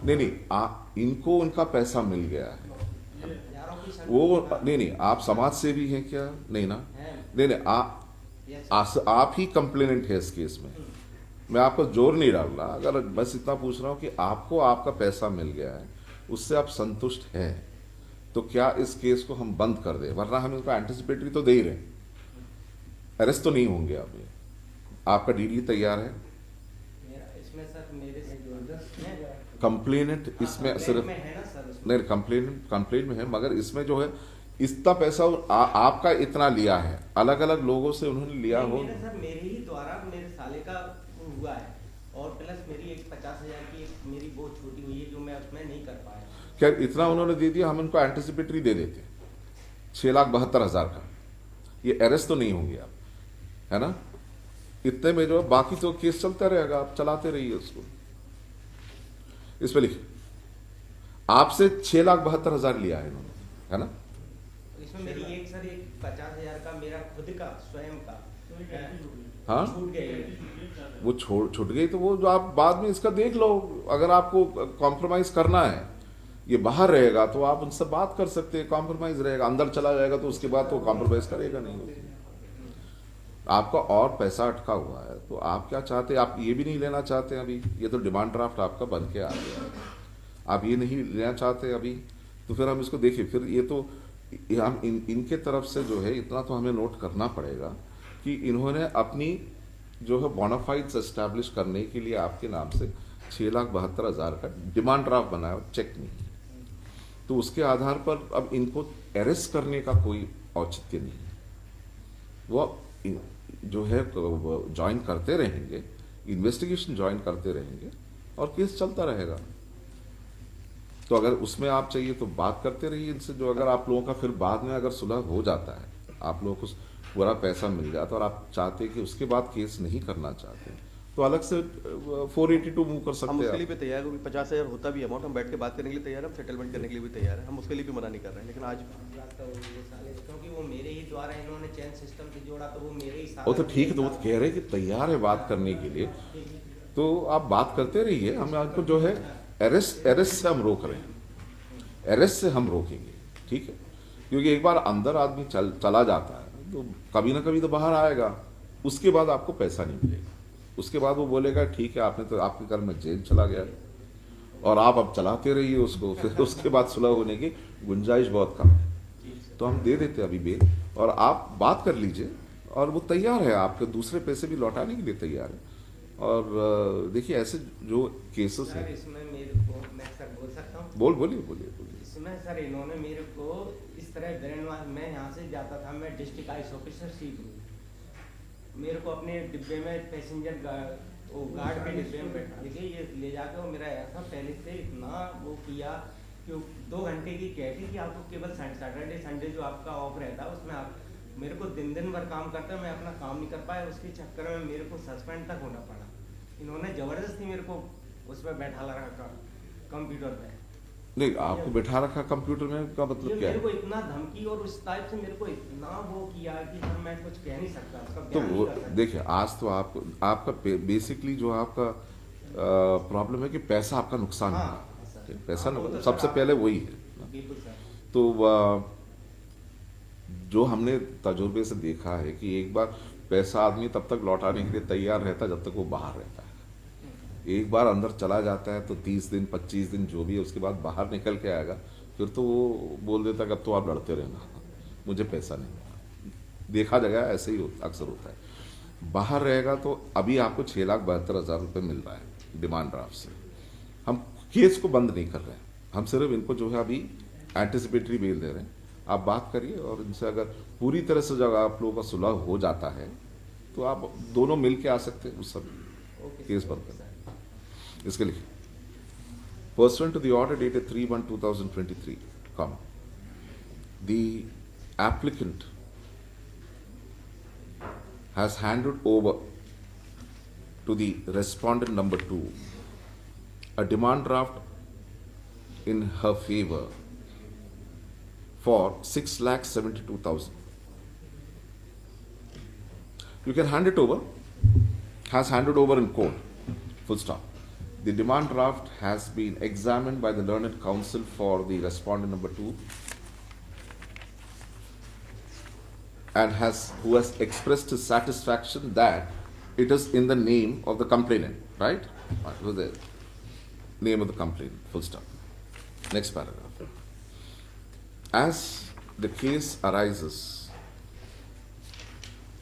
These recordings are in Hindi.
नहीं नहीं, इनको उनका पैसा मिल गया है। वो नहीं नहीं, आप समाज सेवी हैं क्या? नहीं ना। नहीं नहीं, आप ही कंप्लेनेंट है इस केस में। मैं आपको जोर नहीं डाल रहा, अगर बस इतना पूछ रहा हूं कि आपको आपका पैसा मिल गया है, उससे आप संतुष्ट हैं, तो क्या इस केस को हम बंद कर दें? वरना हम इनको एंटिसिपेटरी तो दे ही रहे, अरेस्ट तो नहीं होंगे आप। ये आपका डीडी तैयार है। इसमें सर मेरे से कंप्लेनेंट इसमें सिर्फ है ना सर, उसमें नहीं, कंप्लेन में है, मगर इसमें जो है इतना पैसा आपका इतना लिया है, अलग अलग लोगों से उन्होंने लिया हो। सर मेरे ही द्वारा मेरे साले का हुआ है, और प्लस मेरी एक 50,000 की एक मेरी वो छोटी हुई है जो मैं उसमें नहीं कर पाया। क्या इतना उन्होंने दे दिया? हम इनको एंटिसिपेटरी दे देते 6,72,000 का, ये अरेस्ट तो नहीं होंगे आप, है ना? इतने में जो है, बाकी तो केस चलता रहेगा, आप चलाते रहिए उसको। इस पे लिखिए आपसे 6,72,000 लिया है इन्होंने, है ना? इसमें मेरी एक सर एक 50,000 का मेरा खुद का स्वयं का हाँ, छूट गए। वो छूट गई तो वो जो आप बाद में इसका देख लो, अगर आपको कॉम्प्रोमाइज करना है, ये बाहर रहेगा तो आप उनसे बात कर सकते हैं, कॉम्प्रोमाइज रहेगा। अंदर चला जाएगा तो उसके बाद तो कॉम्प्रोमाइज करेगा नहीं। आपका और पैसा अटका हुआ है, तो आप क्या चाहते हैं? आप ये भी नहीं लेना चाहते अभी? ये तो डिमांड ड्राफ्ट आपका बन के आ गया है, आप ये नहीं लेना चाहते अभी, तो फिर हम इसको देखिए। फिर ये तो हम इनके तरफ से जो है, इतना तो हमें नोट करना पड़ेगा कि इन्होंने अपनी जो है बोनाफाइड्स एस्टैब्लिश करने के लिए आपके नाम से 6,72,000 का डिमांड ड्राफ्ट बनाया, चेक नहीं, तो उसके आधार पर अब इनको अरेस्ट करने का कोई औचित्य नहीं है। वो जो है ज्वाइन करते रहेंगे, इन्वेस्टिगेशन ज्वाइन करते रहेंगे और केस चलता रहेगा। तो अगर उसमें आप चाहिए तो बात करते रहिए इनसे। जो अगर आप लोगों का फिर बाद में अगर सुलह हो जाता है, आप लोगों को पूरा पैसा मिल जाता है और आप चाहते कि उसके बाद केस नहीं करना चाहते, तो अलग से 482 मूव कर सकते हम हैं उसके आप। लिए भी तैयार हैं, 50,000 होता भी अमाउंट, हम बैठ के बात करने के लिए तैयार हैं, हम सेटलमेंट करने के लिए भी तैयार हैं, हम उसके लिए भी मना नहीं कर रहे हैं। लेकिन आज क्योंकि वो मेरे ही द्वारा इन्होंने चैन सिस्टम से जोड़ा, तो वो मेरे ही वो तो ठीक है, तो वो तो कह रहे हैं कि तैयार है बात करने के लिए, तो आप बात करते रहिए। हम आपको जो है अरेस्ट से हम रोक रहे हैं, अरेस्ट से हम रोकेंगे, ठीक है? क्योंकि एक बार अंदर आदमी चला जाता है तो कभी ना कभी तो बाहर आएगा, उसके बाद आपको पैसा नहीं मिलेगा। उसके बाद वो बोलेगा ठीक है, आपने तो आपके घर में जेल चला गया, और आप अब चलाते रहिए उसको, फिर उसके बाद सुलह होने की गुंजाइश बहुत कम है। तो हम दे देते अभी बेल, और आप बात कर लीजिए, और वो तैयार है, आपके दूसरे पैसे भी लौटाने के लिए तैयार है। और देखिए ऐसे जो केसेस सर हैं। इसमें मेरे को, मैं सर बोल सकता हूँ? बोलिए बोलिए। इसमें सर इन्होंने मेरे को इस तरह ब्रेन वॉश, मैं यहाँ से जाता था, मैं डिस्ट्रिक्ट आईएएस ऑफिसर सीख लूँ, मेरे को अपने डिब्बे में पैसेंजर गार्ड के डिब्बे में बैठा के ये ले जाकर, और मेरा ऐसा पहले से इतना वो किया कि 2 घंटे की कहती कि आपको केवल सैटरडे संडे जो आपका ऑफ रहता है उसमें आप, मेरे को दिन भर काम करता है, मैं अपना काम नहीं कर पाया, उसके चक्कर में मेरे को सस्पेंड तक होना पड़ा। इन्होंने जबरदस्ती मेरे को उसमें बैठा रखा कंप्यूटर पे। नहीं, आपको बैठा रखा कंप्यूटर में का मतलब क्या मेरे को है? इतना धमकी और उस टाइप से मेरे को इतना वो किया कि सर मैं कुछ कह नहीं सकता, उसका तो बयान वो नहीं कर सकता। देखिए, आज तो आपका बेसिकली जो आपका प्रॉब्लम है कि पैसा आपका नुकसान हाँ, हुआ, सर। ठीक, पैसा हाँ, वो तो सबसे सर पहले वही है। बिल्कुल सर। तो जो हमने तजुर्बे से देखा है कि एक बार पैसा आदमी तब तक लौटाने के लिए तैयार रहता है जब तक वो बाहर रहता है। एक बार अंदर चला जाता है तो 30 दिन 25 दिन जो भी है, उसके बाद बाहर निकल के आएगा, फिर तो वो बोल देता कि अब तो आप लड़ते रहना, मुझे पैसा नहीं। देखा जगह ऐसे ही अक्सर होता है। बाहर रहेगा तो अभी आपको 6,72,000 रुपये मिल रहा है डिमांड ड्राफ्ट से। हम केस को बंद नहीं कर रहे हैं, हम सिर्फ इनको जो है अभी एंटिसिपेटरी बेल दे रहे हैं। आप बात करिए, और इनसे अगर पूरी तरह से जब आप लोगों का सुलह हो जाता है तो आप दोनों मिल के आ सकते हैं, उस सब केस बंद कर। इसके लिए pursuant to the order dated 3/1/2023, the applicant has handed over to the respondent number 2 a demand draft in her favor for 6,72,000. You can hand it over, has handed over in court, full stop. The demand draft has been examined by the learned counsel for the respondent number 2 and who has expressed his satisfaction that it is in the name of the complainant, right? It was the name of the complainant, full stop. Next paragraph. As the case arises,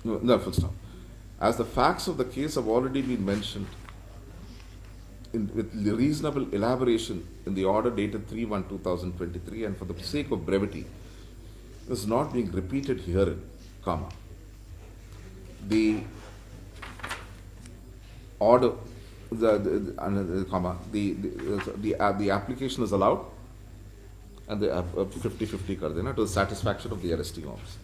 no, full stop. As the facts of the case have already been mentioned with reasonable elaboration in the order dated 3/1/2023, and for the sake of brevity, this is not being repeated herein, comma. The order, the application is allowed, and the 50-50 kar dena to the satisfaction of the arresting officer.